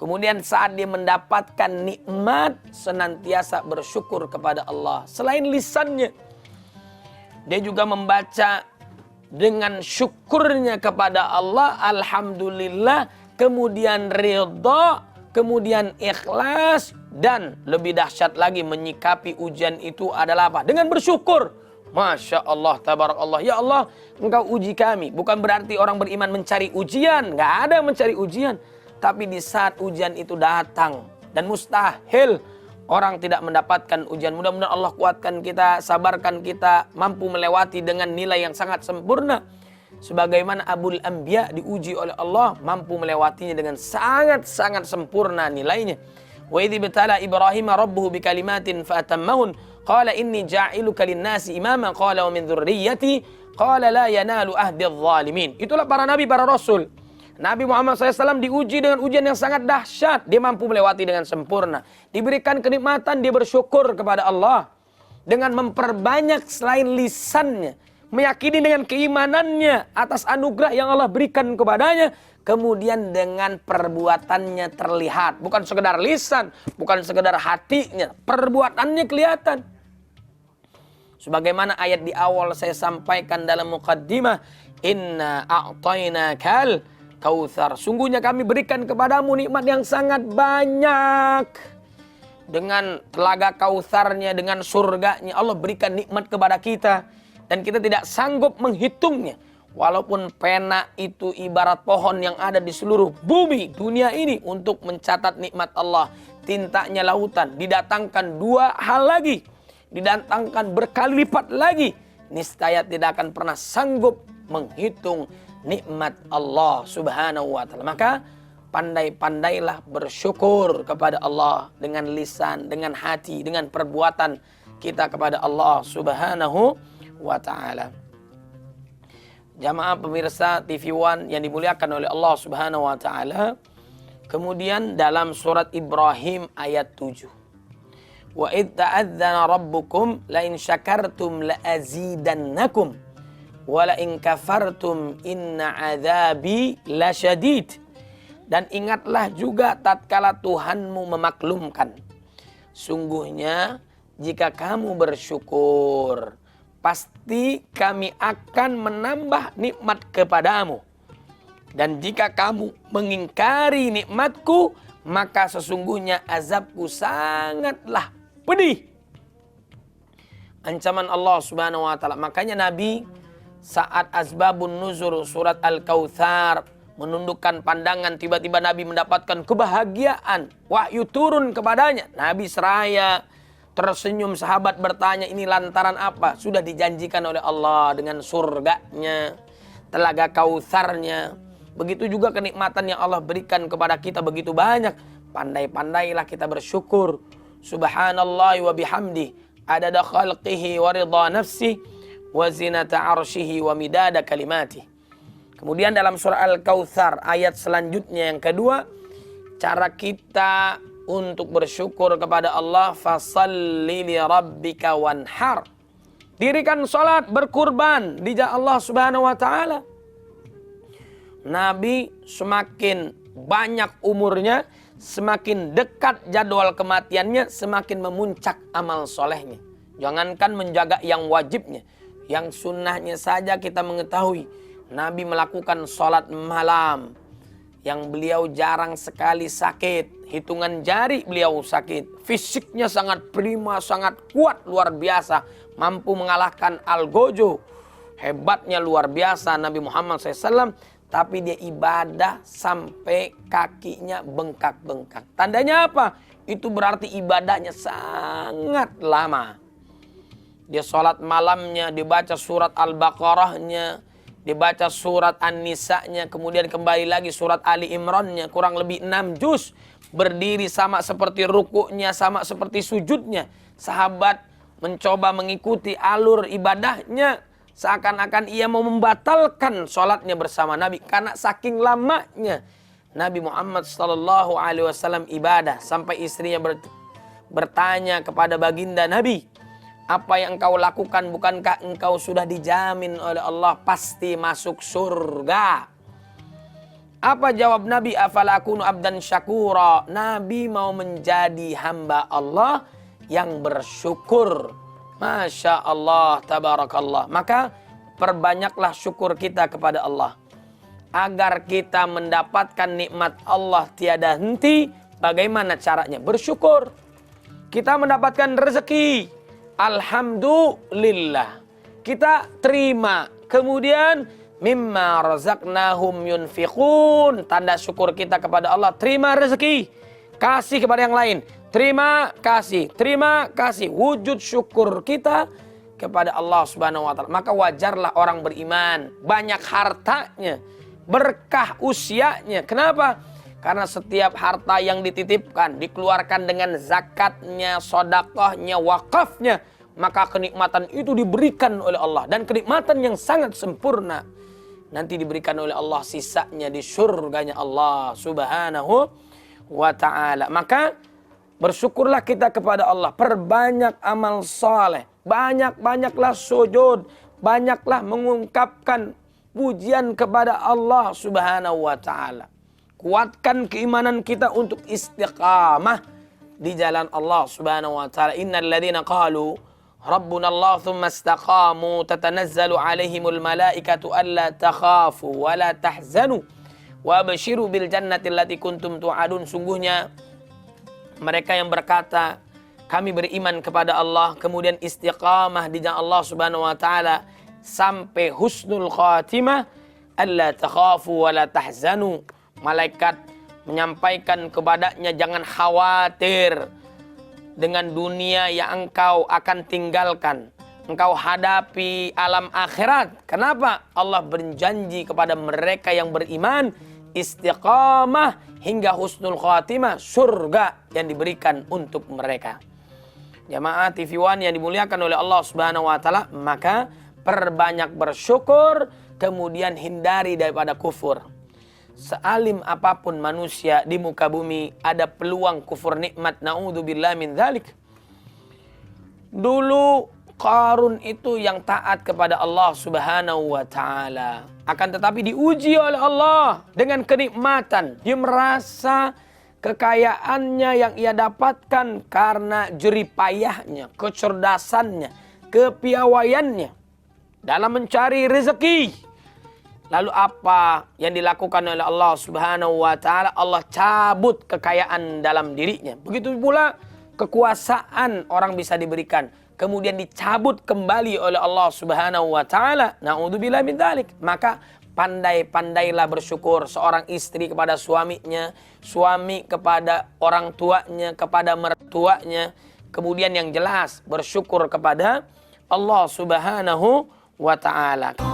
Kemudian saat dia mendapatkan nikmat, senantiasa bersyukur kepada Allah. Selain lisannya, dia juga membaca dengan syukurnya kepada Allah, alhamdulillah, kemudian ridha, kemudian ikhlas, dan lebih dahsyat lagi menyikapi ujian itu adalah apa? Dengan bersyukur. Masya Allah, tabarakallah. Ya Allah, Engkau uji kami. Bukan berarti orang beriman mencari ujian. Nggak ada yang mencari ujian. Tapi di saat ujian itu datang, dan mustahil orang tidak mendapatkan ujian. Mudah-mudahan Allah kuatkan kita, sabarkan kita, mampu melewati dengan nilai yang sangat sempurna. Sebagaimana Abul Anbiya diuji oleh Allah, mampu melewatinya dengan sangat-sangat sempurna nilainya. Wa idh ibtala Ibrahim rabbuhu bikalimatin fatammahun qala inni ja'iluka lin-nasi imama qala wa min dzurriyyati qala la yanalu ahdi adh-dhalimin. Itulah para nabi, para rasul. Nabi Muhammad SAW diuji dengan ujian yang sangat dahsyat. Dia mampu melewati dengan sempurna. Diberikan kenikmatan, dia bersyukur kepada Allah. Dengan memperbanyak selain lisannya. Meyakini dengan keimanannya atas anugerah yang Allah berikan kepadanya. Kemudian dengan perbuatannya terlihat. Bukan sekedar lisan, bukan sekedar hatinya. Perbuatannya kelihatan. Sebagaimana ayat di awal saya sampaikan dalam muqaddimah. Inna a'tainakal Kautsar, sungguhnya kami berikan kepadamu nikmat yang sangat banyak. Dengan telaga Kautsarnya, dengan surganya, Allah berikan nikmat kepada kita. Dan kita tidak sanggup menghitungnya. Walaupun pena itu ibarat pohon yang ada di seluruh bumi, dunia ini, untuk mencatat nikmat Allah. Tintanya lautan, didatangkan 2 hal lagi. Didatangkan berkali lipat lagi. Niscaya tidak akan pernah sanggup menghitung nikmat Allah subhanahu wa ta'ala. Maka pandai-pandailah bersyukur kepada Allah dengan lisan, dengan hati, dengan perbuatan kita kepada Allah subhanahu wa ta'ala. Jamaah pemirsa TV One yang dimuliakan oleh Allah subhanahu wa ta'ala. Kemudian dalam surat Ibrahim ayat 7. Wa idh ta'adzana rabbukum la in syakartum la azidannakum wala in kafartum inna adzabi lasyadid. Dan ingatlah juga tatkala Tuhanmu memaklumkan, sungguhnya jika kamu bersyukur, pasti kami akan menambah nikmat kepadamu. Dan jika kamu mengingkari nikmatku, maka sesungguhnya azabku sangatlah pedih. Ancaman Allah subhanahu wa ta'ala. Makanya Nabi saat asbabun nuzul surat Al-Kautsar menundukkan pandangan, tiba-tiba Nabi mendapatkan kebahagiaan. Wahyu turun kepadanya. Nabi seraya tersenyum, sahabat bertanya, ini lantaran apa? Sudah dijanjikan oleh Allah dengan surganya, telaga Kautsarnya. Begitu juga kenikmatan yang Allah berikan kepada kita begitu banyak. Pandai-pandailah kita bersyukur. Subhanallah wa bihamdi adada khalqihi wa ridha nafsihi wa zinata arsyihi wa midada kalimati. Kemudian dalam surah Al-Kautsar ayat selanjutnya yang kedua, cara kita untuk bersyukur kepada Allah, fasalli li rabbika wanhar. Dirikan salat, berkurban di jalan Allah Subhanahu wa taala. Nabi semakin banyak umurnya, semakin dekat jadwal kematiannya, semakin memuncak amal solehnya. Jangankan menjaga yang wajibnya, yang sunnahnya saja kita mengetahui. Nabi melakukan sholat malam yang beliau jarang sekali sakit. Hitungan jari beliau sakit. Fisiknya sangat prima, sangat kuat, luar biasa. Mampu mengalahkan Al-Gojo. Hebatnya luar biasa Nabi Muhammad SAW. Tapi dia ibadah sampai kakinya bengkak-bengkak. Tandanya apa? Itu berarti ibadahnya sangat lama. Dia sholat malamnya, dibaca surat Al-Baqarahnya, dibaca surat An-Nisa'nya, kemudian kembali lagi surat Ali Imrannya, kurang lebih 6 juz. Berdiri sama seperti rukuknya, sama seperti sujudnya. Sahabat mencoba mengikuti alur ibadahnya, seakan-akan ia mau membatalkan sholatnya bersama Nabi. Karena saking lamanya Nabi Muhammad SAW ibadah. Sampai istrinya bertanya kepada baginda Nabi, apa yang engkau lakukan, bukankah engkau sudah dijamin oleh Allah pasti masuk surga? Apa jawab Nabi? Afala akunu abdan syakura. Nabi mau menjadi hamba Allah yang bersyukur. Masya Allah, tabarakallah. Maka perbanyaklah syukur kita kepada Allah. Agar kita mendapatkan nikmat Allah tiada henti. Bagaimana caranya? Bersyukur. Kita mendapatkan rezeki. Alhamdulillah. Kita terima. Kemudian mimma razaqnahum yunfiqun. Tanda syukur kita kepada Allah. Terima rezeki. Kasih kepada yang lain. Terima kasih. Terima kasih. Wujud syukur kita kepada Allah Subhanahu wa taala. Maka wajarlah orang beriman. Banyak hartanya. Berkah usianya. Kenapa? Karena setiap harta yang dititipkan, dikeluarkan dengan zakatnya, sodakohnya, wakafnya, maka kenikmatan itu diberikan oleh Allah. Dan kenikmatan yang sangat sempurna. Nanti diberikan oleh Allah sisanya di surganya Allah Subhanahu wa ta'ala. Maka bersyukurlah kita kepada Allah. Perbanyak amal soleh. Banyak-banyaklah sujud. Banyaklah mengungkapkan pujian kepada Allah Subhanahu wa ta'ala. Kuatkan keimanan kita untuk istiqamah di jalan Allah Subhanahu wa taala. Innal ladzina qalu rabbuna Allah tsumma istaqamu tatanazzalu alaihimul malaikatu alla takhafu wa la tahzanu wa abshiru bil jannati allati kuntum tu'adun. Sungguhnya mereka yang berkata kami beriman kepada Allah kemudian istiqamah di jalan Allah Subhanahu wa taala sampai husnul khatimah, alla takhafu wa la tahzanu. Malaikat menyampaikan kepadanya jangan khawatir dengan dunia yang engkau akan tinggalkan. Engkau hadapi alam akhirat. Kenapa? Allah berjanji kepada mereka yang beriman istiqamah hingga husnul khatimah, surga yang diberikan untuk mereka. Jamaah TV One yang dimuliakan oleh Allah Subhanahu wa taala, maka perbanyak bersyukur, kemudian hindari daripada kufur. Sealim apapun manusia di muka bumi ada peluang kufur nikmat. Na'udzubillah min dzalik. Dulu Qarun itu yang taat kepada Allah Subhanahu wa taala. Akan tetapi diuji oleh Allah dengan kenikmatan. Dia merasa kekayaannya yang ia dapatkan karena jerih payahnya, kecerdasannya, kepiawaiannya dalam mencari rezeki. Lalu apa yang dilakukan oleh Allah Subhanahu wa taala? Allah cabut kekayaan dalam dirinya. Begitu pula kekuasaan orang bisa diberikan, kemudian dicabut kembali oleh Allah Subhanahu wa taala. Na'udzubillah min dzalik. Maka pandai-pandailah bersyukur, seorang istri kepada suaminya, suami kepada orang tuanya, kepada mertuanya. Kemudian yang jelas bersyukur kepada Allah Subhanahu wa taala.